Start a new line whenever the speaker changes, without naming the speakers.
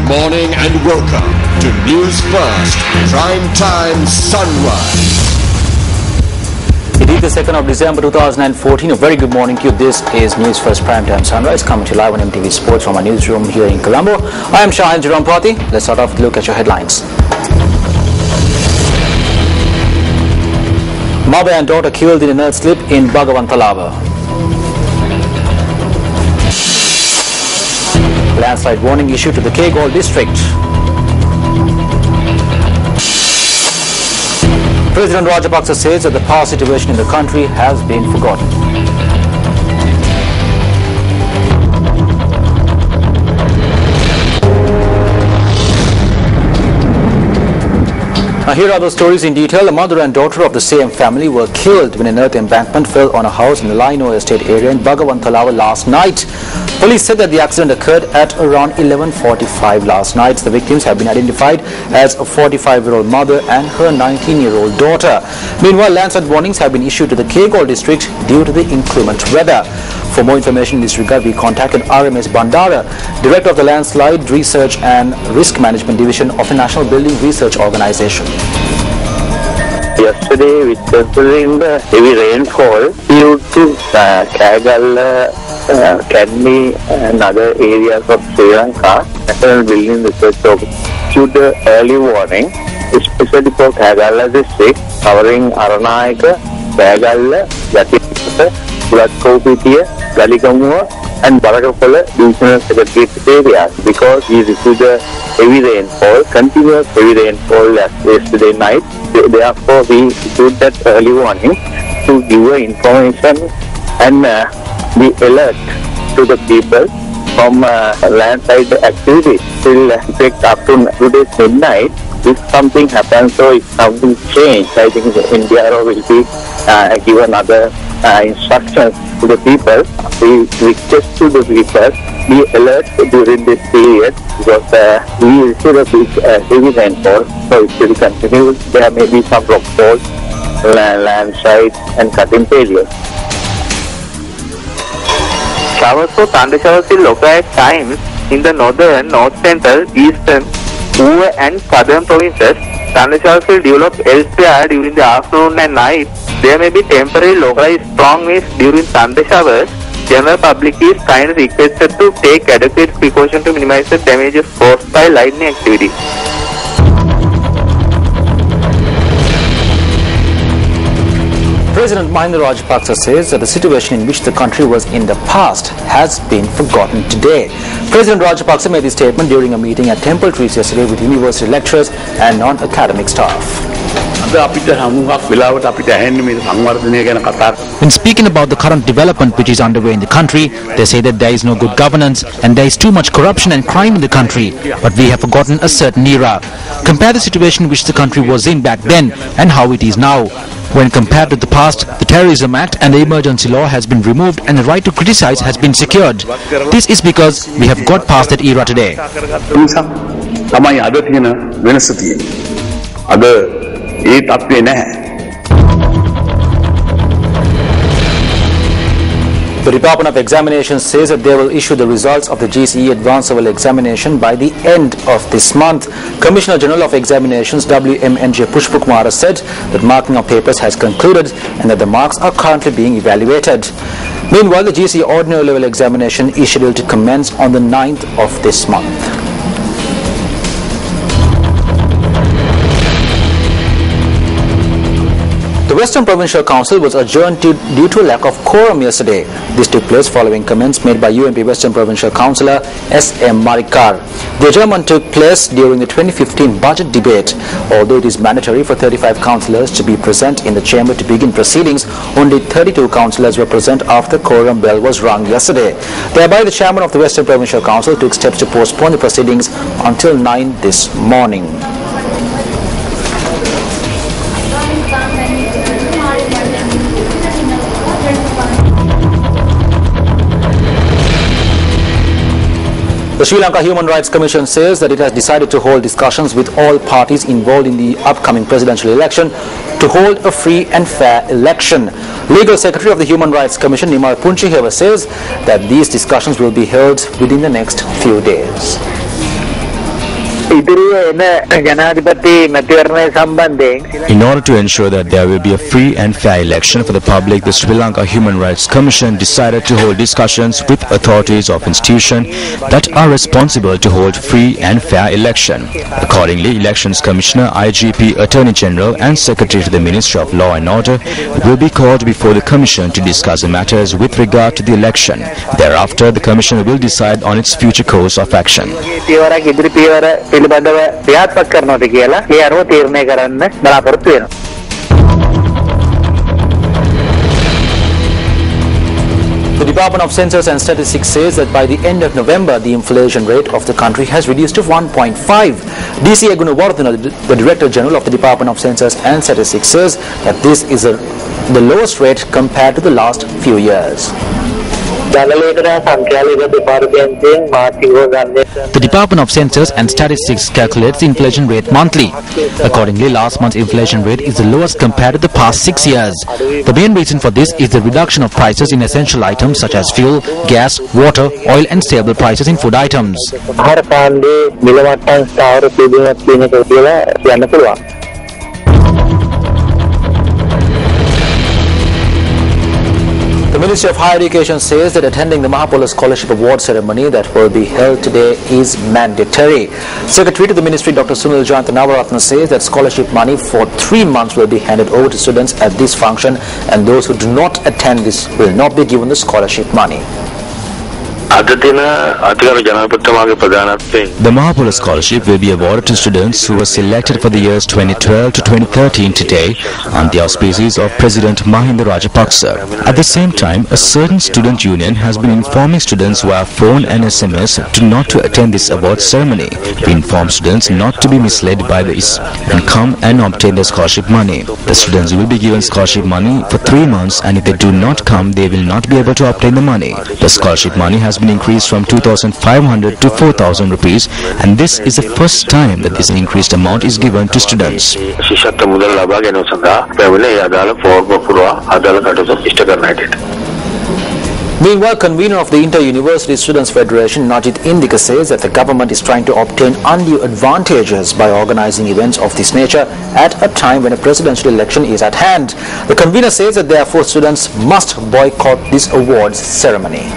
morning and welcome to News First Prime Time Sunrise.
It is the 2nd of December 2014. A very good morning to you. This is News First Prime Time Sunrise, coming to you live on MTV Sports from our newsroom here in Colombo. I am Shahan Jirampati. Let's start off with a look at your headlines. Mother and daughter killed in an earth slip in Bhagavantalava. Landslide warning issued to the Kegol district. President Rajapaksa says that the past situation in the country has been forgotten. Now here are those stories in detail. A mother and daughter of the same family were killed when an earth embankment fell on a house in the Lino Estate area in Bhagavantalava last night. Police said that the accident occurred at around 11:45 last night. The victims have been identified as a 45-year-old mother and her 19-year-old daughter. Meanwhile, landslide warnings have been issued to the Kegol district due to the inclement weather. For more information in this regard, we contacted RMS Bandara, Director of the Landslide Research and Risk Management Division of the National Building Research Organization.
Yesterday, with considering the heavy rainfall due to Kagala, Kadmi and other areas of Sri Lanka, National Building Research Organization issued the early warning, especially for Kagala district, covering Aranayaka, Kagala, Yatikata, Pulatkopitia, Galigamua and Barakapola divisional secretariat areas, because we received a heavy rainfall, continuous heavy rainfall yesterday night. Therefore, we issued that early warning to give information and the alert to the people from landslide activity till effect up to today's midnight. If something happens or if something changes, I think India will be given other instructions to the people. We request to the people be alert during this period, because we receive a big heavy rainfall, so it will continue. There may be some rockfalls, landslides and cutting failures.
Showers or thundershowers will occur at times in the northern, north central, eastern, Uva and southern provinces. Thundershowers will develop elsewhere during the afternoon and night. There may be temporary localized strong winds during thundershowers. General public is kindly requested to take adequate precaution to minimize the damages caused by lightning activity.
President Mahinda Rajapaksa says that the situation in which the country was in the past has been forgotten today. President Rajapaksa made this statement during a meeting at Temple Trees yesterday with university lecturers and non-academic staff. When speaking about the current development which is underway in the country, they say that there is no good governance and there is too much corruption and crime in the country, but we have forgotten a certain era. Compare the situation which the country was in back then and how it is now. When compared to the past, the Terrorism Act and the emergency law has been removed and the right to criticize has been secured. This is because we have got past that era today. The Department of Examinations says that they will issue the results of the GCE Advanced Level Examination by the end of this month. Commissioner General of Examinations WMNJ Pushpakumara said that marking of papers has concluded and that the marks are currently being evaluated. Meanwhile, the GCE Ordinary Level Examination is scheduled to commence on the 9th of this month. The Western Provincial Council was adjourned due to a lack of quorum yesterday. This took place following comments made by UMP Western Provincial Councillor S.M. Marikar. The adjournment took place during the 2015 budget debate. Although it is mandatory for 35 councillors to be present in the chamber to begin proceedings, only 32 councillors were present after quorum bell was rung yesterday. Thereby, the chairman of the Western Provincial Council took steps to postpone the proceedings until 9 this morning. The Sri Lanka Human Rights Commission says that it has decided to hold discussions with all parties involved in the upcoming presidential election to hold a free and fair election. Legal Secretary of the Human Rights Commission, Nimal Punchiheva, says that these discussions will be held within the next few days.
In order to ensure that there will be a free and fair election for the public, the Sri Lanka Human Rights Commission decided to hold discussions with authorities of institutions that are responsible to hold free and fair election. Accordingly, Elections Commissioner, IGP, Attorney General and Secretary to the Ministry of Law and Order will be called before the Commission to discuss the matters with regard to the election. Thereafter, the Commission will decide on its future course of action.
The Department of Census and Statistics says that by the end of November, the inflation rate of the country has reduced to 1.5. DC Agunawardhana, the Director General of the Department of Census and Statistics, says that this is the lowest rate compared to the last few years.
The Department of Census and Statistics calculates the inflation rate monthly. Accordingly, last month's inflation rate is the lowest compared to the past 6 years. The main reason for this is the reduction of prices in essential items such as fuel, gas, water, oil and stable prices in food items.
The Ministry of Higher Education says that attending the Mahapola Scholarship Award ceremony that will be held today is mandatory. Secretary to the Ministry, Dr. Sunil Navaratna, says that scholarship money for 3 months will be handed over to students at this function, and those who do not attend this will not be given the scholarship money.
The Mahapola Scholarship will be awarded to students who were selected for the years 2012 to 2013 today on the auspices of President Mahinda Rajapaksa. At the same time, a certain student union has been informing students via phone and SMS not to attend this award ceremony. We inform students not to be misled by this and come and obtain the scholarship money. The students will be given scholarship money for 3 months, and if they do not come, they will not be able to obtain the money. The scholarship money has been increased from 2,500 to 4,000 rupees, and this is the first time that this increased amount is given to students.
Meanwhile, convener of the Inter-University Students Federation, Najit Indika, says that the government is trying to obtain undue advantages by organizing events of this nature at a time when a presidential election is at hand. The convener says that therefore students must boycott this awards ceremony.